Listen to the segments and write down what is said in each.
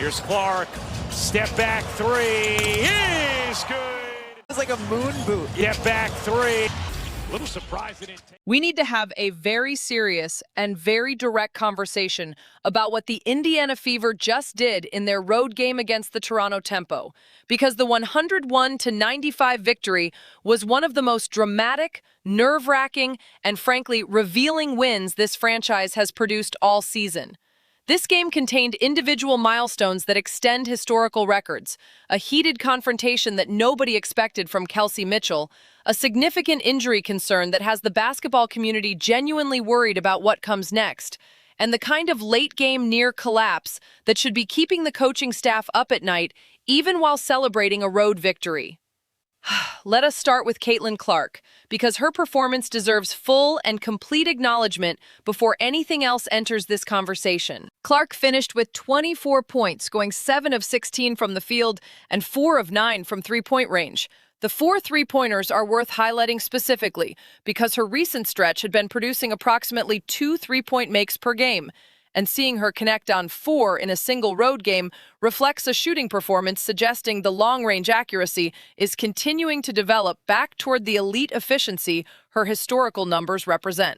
Here's Clark. Step back three is good. It's like a moon boot. Step back three. Little surprise it didn't take. We need to have a very serious and very direct conversation about what the Indiana Fever just did in their road game against the Toronto Tempo, because the 101-95 victory was one of the most dramatic, nerve-wracking, and frankly revealing wins this franchise has produced all season. This game contained individual milestones that extend historical records, a heated confrontation that nobody expected from Kelsey Mitchell, a significant injury concern that has the basketball community genuinely worried about what comes next, and the kind of late-game near collapse that should be keeping the coaching staff up at night even while celebrating a road victory. Let us start with Caitlin Clark, because her performance deserves full and complete acknowledgement before anything else enters this conversation. Clark finished with 24 points, going 7 of 16 from the field and 4 of 9 from three-point range. The 4 three-pointers are worth highlighting specifically because her recent stretch had been producing approximately 2 three-point makes per game, and seeing her connect on 4 in a single road game reflects a shooting performance suggesting the long-range accuracy is continuing to develop back toward the elite efficiency her historical numbers represent.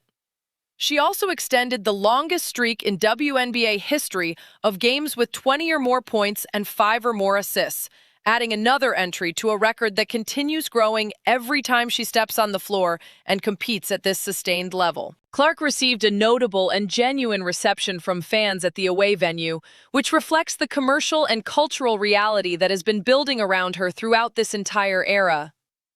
She also extended the longest streak in WNBA history of games with 20 or more points and 5 or more assists, adding another entry to a record that continues growing every time she steps on the floor and competes at this sustained level. Clark received a notable and genuine reception from fans at the away venue, which reflects the commercial and cultural reality that has been building around her throughout this entire era.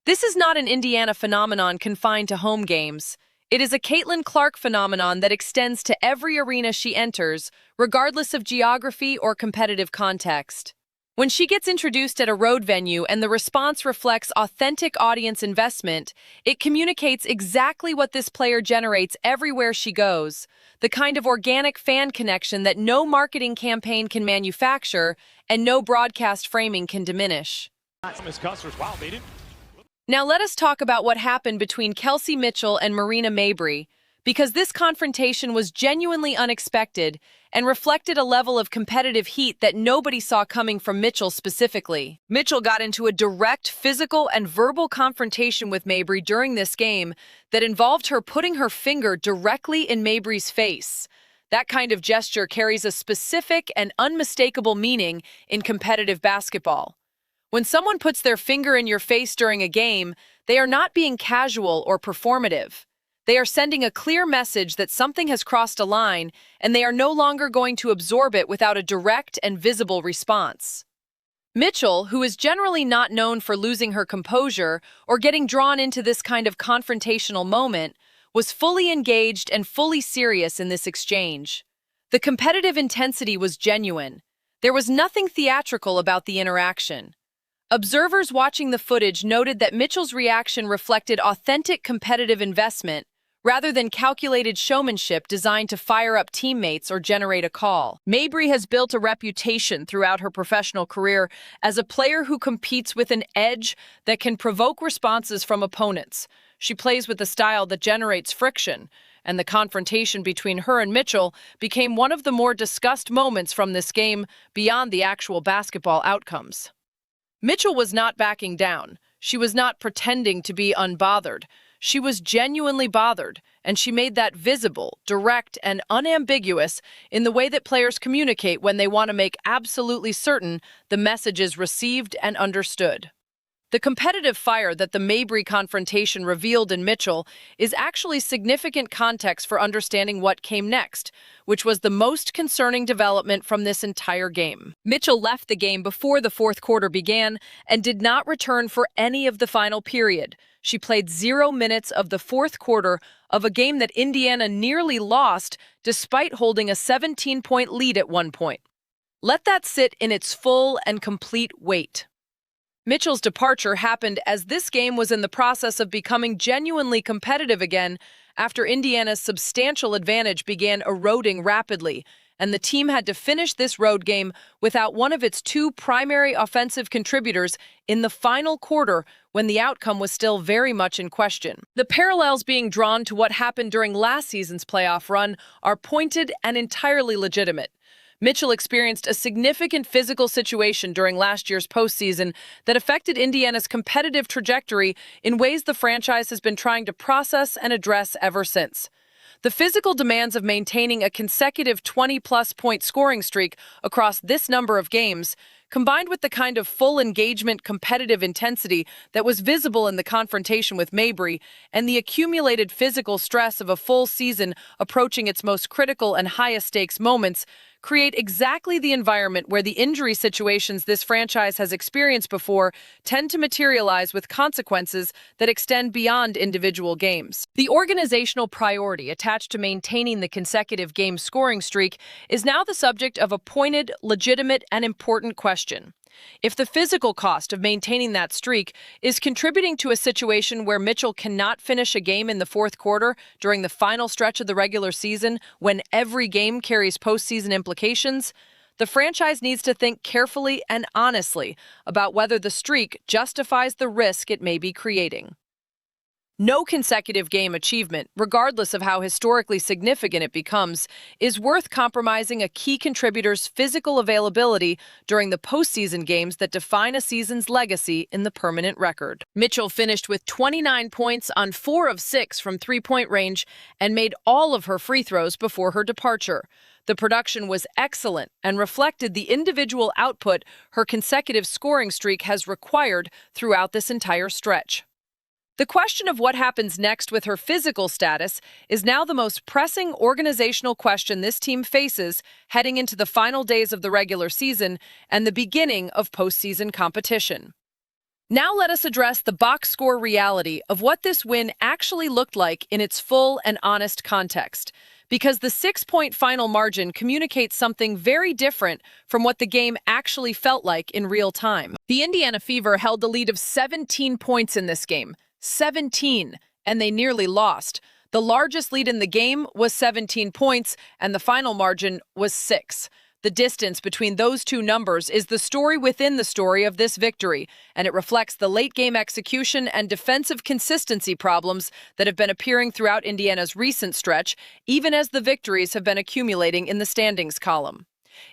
This is not an Indiana phenomenon confined to home games. It is a Caitlin Clark phenomenon that extends to every arena she enters, regardless of geography or competitive context. When she gets introduced at a road venue and the response reflects authentic audience investment, it communicates exactly what this player generates everywhere she goes, the kind of organic fan connection that no marketing campaign can manufacture and no broadcast framing can diminish. Now let us talk about what happened between Kelsey Mitchell and Marina Mabrey, because this confrontation was genuinely unexpected and reflected a level of competitive heat that nobody saw coming from Mitchell specifically. Mitchell got into a direct physical and verbal confrontation with Mabrey during this game that involved her putting her finger directly in Mabrey's face. That kind of gesture carries a specific and unmistakable meaning in competitive basketball. When someone puts their finger in your face during a game, they are not being casual or performative. They are sending a clear message that something has crossed a line, and they are no longer going to absorb it without a direct and visible response. Mitchell, who is generally not known for losing her composure or getting drawn into this kind of confrontational moment, was fully engaged and fully serious in this exchange. The competitive intensity was genuine. There was nothing theatrical about the interaction. Observers watching the footage noted that Mitchell's reaction reflected authentic competitive investment, rather than calculated showmanship designed to fire up teammates or generate a call. Mabrey has built a reputation throughout her professional career as a player who competes with an edge that can provoke responses from opponents. She plays with a style that generates friction, and the confrontation between her and Mitchell became one of the more discussed moments from this game beyond the actual basketball outcomes. Mitchell was not backing down. She was not pretending to be unbothered. She was genuinely bothered, and she made that visible, direct, and unambiguous in the way that players communicate when they want to make absolutely certain the message is received and understood. The competitive fire that the Mabrey confrontation revealed in Mitchell is actually significant context for understanding what came next, which was the most concerning development from this entire game. Mitchell left the game before the fourth quarter began and did not return for any of the final period. She played 0 minutes of the fourth quarter of a game that Indiana nearly lost despite holding a 17-point lead at one point. Let that sit in its full and complete weight. Mitchell's departure happened as this game was in the process of becoming genuinely competitive again after Indiana's substantial advantage began eroding rapidly, and the team had to finish this road game without one of its 2 primary offensive contributors in the final quarter when the outcome was still very much in question. The parallels being drawn to what happened during last season's playoff run are pointed and entirely legitimate. Mitchell experienced a significant physical situation during last year's postseason that affected Indiana's competitive trajectory in ways the franchise has been trying to process and address ever since. The physical demands of maintaining a consecutive 20-plus point scoring streak across this number of games, combined with the kind of full engagement competitive intensity that was visible in the confrontation with Mabrey, and the accumulated physical stress of a full season approaching its most critical and highest stakes moments, create exactly the environment where the injury situations this franchise has experienced before tend to materialize with consequences that extend beyond individual games. The organizational priority attached to maintaining the consecutive game scoring streak is now the subject of a pointed, legitimate, and important question. If the physical cost of maintaining that streak is contributing to a situation where Mitchell cannot finish a game in the fourth quarter during the final stretch of the regular season when every game carries postseason implications, the franchise needs to think carefully and honestly about whether the streak justifies the risk it may be creating. No consecutive game achievement, regardless of how historically significant it becomes, is worth compromising a key contributor's physical availability during the postseason games that define a season's legacy in the permanent record. Mitchell finished with 29 points on 4 of 6 from three-point range and made all of her free throws before her departure. The production was excellent and reflected the individual output her consecutive scoring streak has required throughout this entire stretch. The question of what happens next with her physical status is now the most pressing organizational question this team faces heading into the final days of the regular season and the beginning of postseason competition. Now let us address the box score reality of what this win actually looked like in its full and honest context, because the 6-point final margin communicates something very different from what the game actually felt like in real time. The Indiana Fever held the lead of 17 points in this game. 17, and they nearly lost. The largest lead in the game was 17 points, and the final margin was 6. The distance between those two numbers is the story within the story of this victory, and it reflects the late-game execution and defensive consistency problems that have been appearing throughout Indiana's recent stretch, even as the victories have been accumulating in the standings column.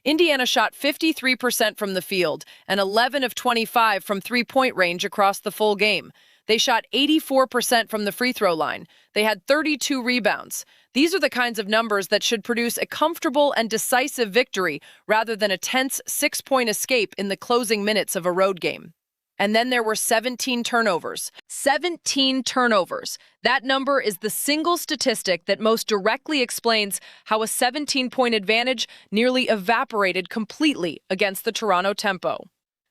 Indiana shot 53% from the field and 11 of 25 from three-point range across the full game. They shot 84% from the free throw line. They had 32 rebounds. These are the kinds of numbers that should produce a comfortable and decisive victory rather than a tense 6-point escape in the closing minutes of a road game. And then there were 17 turnovers. 17 turnovers. That number is the single statistic that most directly explains how a 17-point advantage nearly evaporated completely against the Toronto Tempo.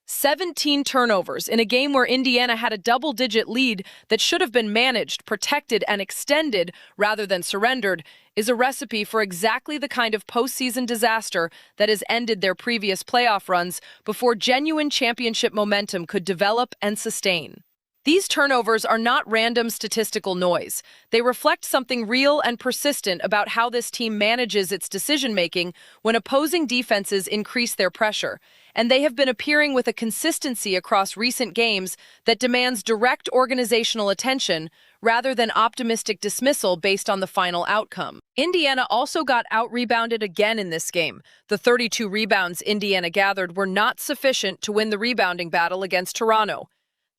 17 turnovers in a game where Indiana had a double-digit lead that should have been managed, protected, and extended rather than surrendered is a recipe for exactly the kind of postseason disaster that has ended their previous playoff runs before genuine championship momentum could develop and sustain. These turnovers are not random statistical noise. They reflect something real and persistent about how this team manages its decision-making when opposing defenses increase their pressure, and they have been appearing with a consistency across recent games that demands direct organizational attention rather than optimistic dismissal based on the final outcome. Indiana also got out-rebounded again in this game. The 32 rebounds Indiana gathered were not sufficient to win the rebounding battle against Toronto.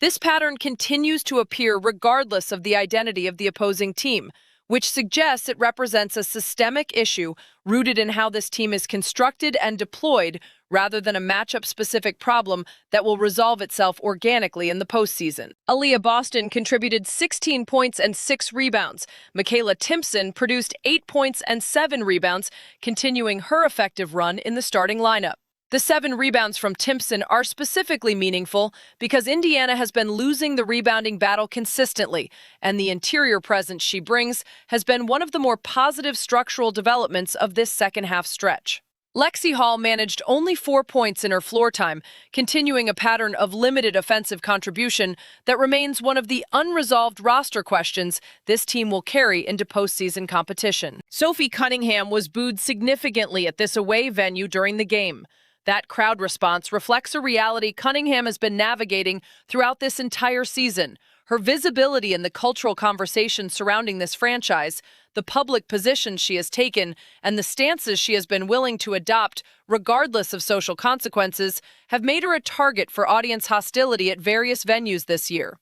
This pattern continues to appear regardless of the identity of the opposing team, which suggests it represents a systemic issue rooted in how this team is constructed and deployed rather than a matchup-specific problem that will resolve itself organically in the postseason. Aaliyah Boston contributed 16 points and 6 rebounds. Michaela Timpson produced 8 points and 7 rebounds, continuing her effective run in the starting lineup. The 7 rebounds from Timpson are specifically meaningful because Indiana has been losing the rebounding battle consistently, and the interior presence she brings has been one of the more positive structural developments of this second-half stretch. Lexi Hall managed only 4 points in her floor time, continuing a pattern of limited offensive contribution that remains one of the unresolved roster questions this team will carry into postseason competition. Sophie Cunningham was booed significantly at this away venue during the game. That crowd response reflects a reality Cunningham has been navigating throughout this entire season. Her visibility in the cultural conversation surrounding this franchise, the public positions she has taken, and the stances she has been willing to adopt, regardless of social consequences, have made her a target for audience hostility at various venues this year.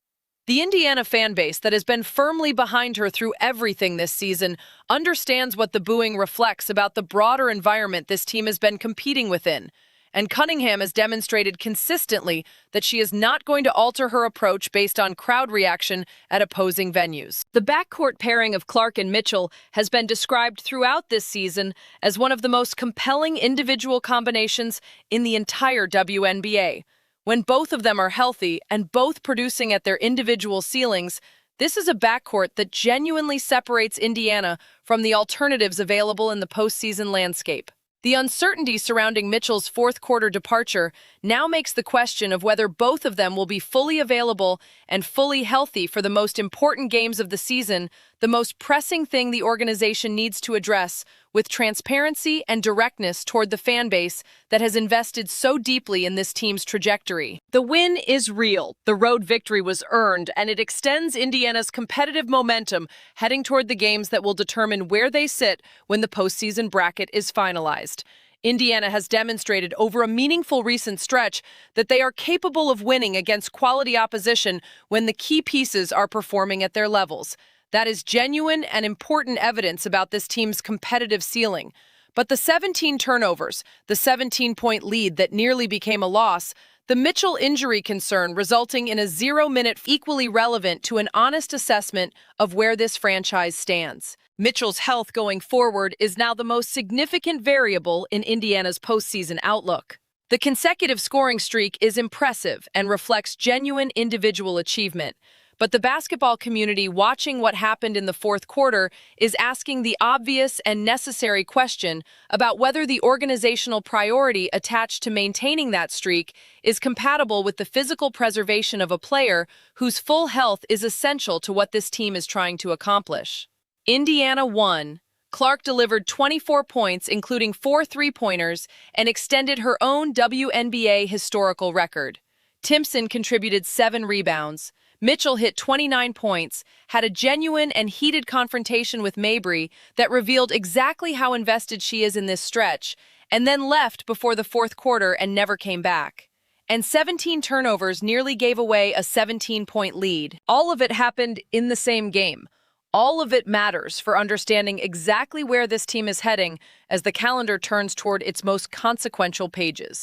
The Indiana fan base that has been firmly behind her through everything this season understands what the booing reflects about the broader environment this team has been competing within. And Cunningham has demonstrated consistently that she is not going to alter her approach based on crowd reaction at opposing venues. The backcourt pairing of Clark and Mitchell has been described throughout this season as one of the most compelling individual combinations in the entire WNBA. When both of them are healthy and both producing at their individual ceilings, this is a backcourt that genuinely separates Indiana from the alternatives available in the postseason landscape. The uncertainty surrounding Mitchell's fourth-quarter departure now makes the question of whether both of them will be fully available and fully healthy for the most important games of the season the most pressing thing the organization needs to address with transparency and directness toward the fan base that has invested so deeply in this team's trajectory. The win is real, the road victory was earned, and it extends Indiana's competitive momentum heading toward the games that will determine where they sit when the postseason bracket is finalized. Indiana has demonstrated over a meaningful recent stretch that they are capable of winning against quality opposition when the key pieces are performing at their levels. That is genuine and important evidence about this team's competitive ceiling. But the 17 turnovers, the 17-point lead that nearly became a loss, the Mitchell injury concern resulting in a 0-minute equally relevant to an honest assessment of where this franchise stands. Mitchell's health going forward is now the most significant variable in Indiana's postseason outlook. The consecutive scoring streak is impressive and reflects genuine individual achievement. But the basketball community watching what happened in the fourth quarter is asking the obvious and necessary question about whether the organizational priority attached to maintaining that streak is compatible with the physical preservation of a player whose full health is essential to what this team is trying to accomplish. Indiana won. Clark delivered 24 points, including 4 three-pointers, and extended her own WNBA historical record. Timpson contributed 7 rebounds. Mitchell hit 29 points, had a genuine and heated confrontation with Mabrey that revealed exactly how invested she is in this stretch, and then left before the fourth quarter and never came back. And 17 turnovers nearly gave away a 17-point lead. All of it happened in the same game. All of it matters for understanding exactly where this team is heading as the calendar turns toward its most consequential pages.